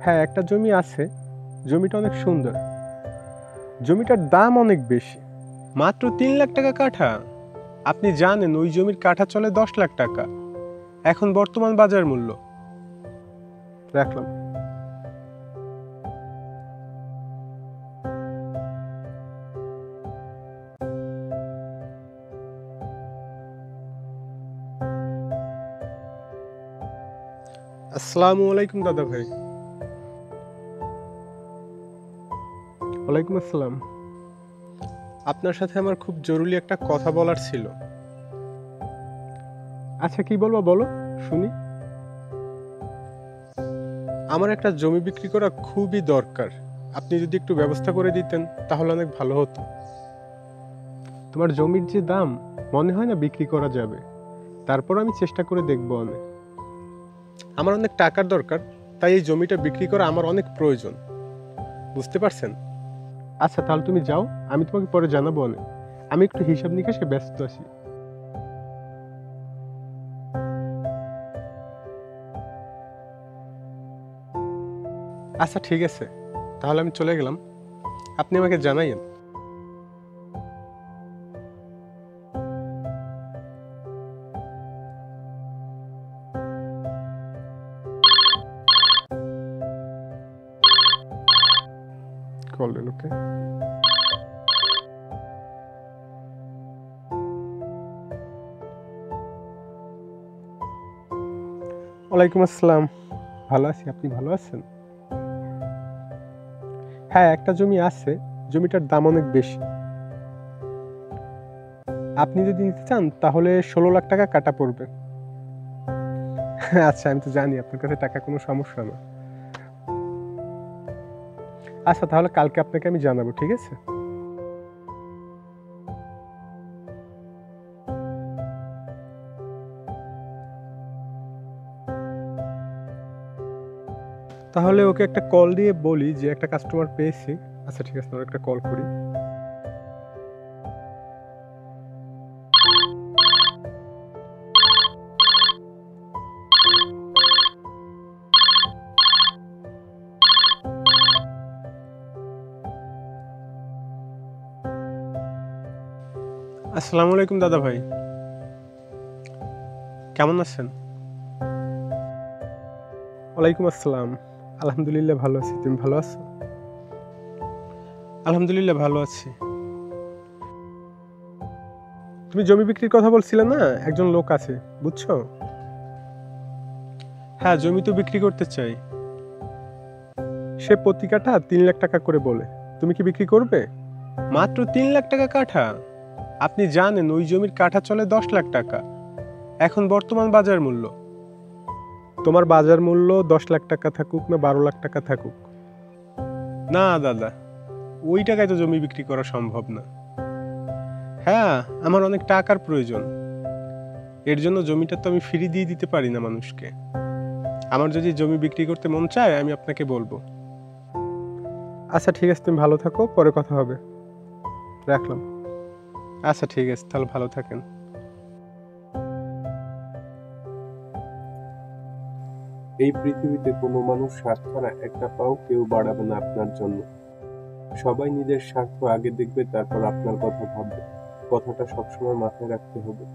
হ্যাঁ, একটা জমি আছে। জমিটা অনেক সুন্দর। জমিটার দাম অনেক বেশি। মাত্র ৩ লাখ টাকা কাঠা। আপনি জানেন ওই জমির কাঠা চলে ১০ লাখ টাকা। এখন বর্তমান বাজার মূল্য। রাখলাম। আসসালামু আলাইকুম দাদা ভাই। ওয়ালাইকুম আসসালাম। আপনার সাথে আমার খুব জরুরি একটা কথা বলার ছিল। আচ্ছা, কি বলবো বলো, শুনি। আমার একটা জমি বিক্রি করা খুবই দরকার। আপনি যদি একটু ব্যবস্থা করে দিতেন তাহলে অনেক ভালো হতো। তোমার জমির যে দাম, মনে হয় না বিক্রি করা যাবে। তারপর আমি চেষ্টা করে দেখবো অনেক। আমার অনেক টাকার দরকার, তাই এই জমিটা বিক্রি করা আমার অনেক প্রয়োজন। বুঝতে পারছেন? আচ্ছা, তাহলে তুমি যাও, আমি তোমাকে পরে জানাবো অনেক। আমি একটু হিসাব নিকাশে ব্যস্ত আছি। আচ্ছা, ঠিক আছে, তাহলে আমি চলে গেলাম। আপনি আমাকে জানাইয়েন। করলেন, ওকে। ওয়ালাইকুম আসসালাম। ভালো আছি, আপনি ভালো আছেন? হ্যাঁ, একটা জমি আছে। জমিটার দাম অনেক বেশি। আপনি যদি নিতে চান তাহলে ১৬ লাখ টাকা কাটা পড়বে। আচ্ছা, আমি তো জানি আপনার কাছে টাকা কোনো সমস্যা না। আচ্ছা, তাহলে কালকে আপনাকে আমি জানাবো, ঠিক আছে? তাহলে ওকে একটা কল দিয়ে বলি যে একটা কাস্টমার পেয়েছি। আচ্ছা, ঠিক আছে, ওর একটা কল করি। আসসালামু আলাইকুম দাদা ভাই। কেমন আছেন? ওয়ালাইকুম আসসালাম। আলহামদুলিল্লাহ ভালো আছি। তুমি ভালো আছো? আলহামদুলিল্লাহ ভালো আছি। তুমি জমি বিক্রির কথা বলছিলে না? একজন লোক আছে, বুঝছো? হ্যাঁ, জমি তো বিক্রি করতে চাই। সে প্রতি কাঠা ৩ লাখ টাকা করে বলে। তুমি কি বিক্রি করবে? মাত্র ৩ লাখ টাকা কাঠা। আপনি জানেন ওই জমির কাঠা চলে ১০ লাখ টাকা। এখন বর্তমান বাজার মূল্য। তোমার বাজার মূল্য ১০ লাখ টাকা থাকুক না ১২ লাখ টাকা থাকুক, না দাদা, ওই টাকায় তো জমি বিক্রি করা সম্ভব না। হ্যাঁ, আমার অনেক টাকার প্রয়োজন। এর জন্য জমিটা তো আমি ফ্রি দিয়ে দিতে পারি না মানুষকে। আমার যদি জমি বিক্রি করতে মন চায় আমি আপনাকে বলবো। আচ্ছা, ঠিক আছে, তুমি ভালো থাকো, পরে কথা হবে। রাখলাম। আচ্ছা, ঠিক আছে, তাহলে ভালো থাকেন। এই পৃথিবীতে কোনো মানুষ স্বার্থ ছাড়া একটা পাও কেউ বাড়াবে না আপনার জন্য। সবাই নিজের স্বার্থ আগে দেখবে, তারপর আপনার কথা ভাববে। কথাটা সবসময় মাথায় রাখতে হবে।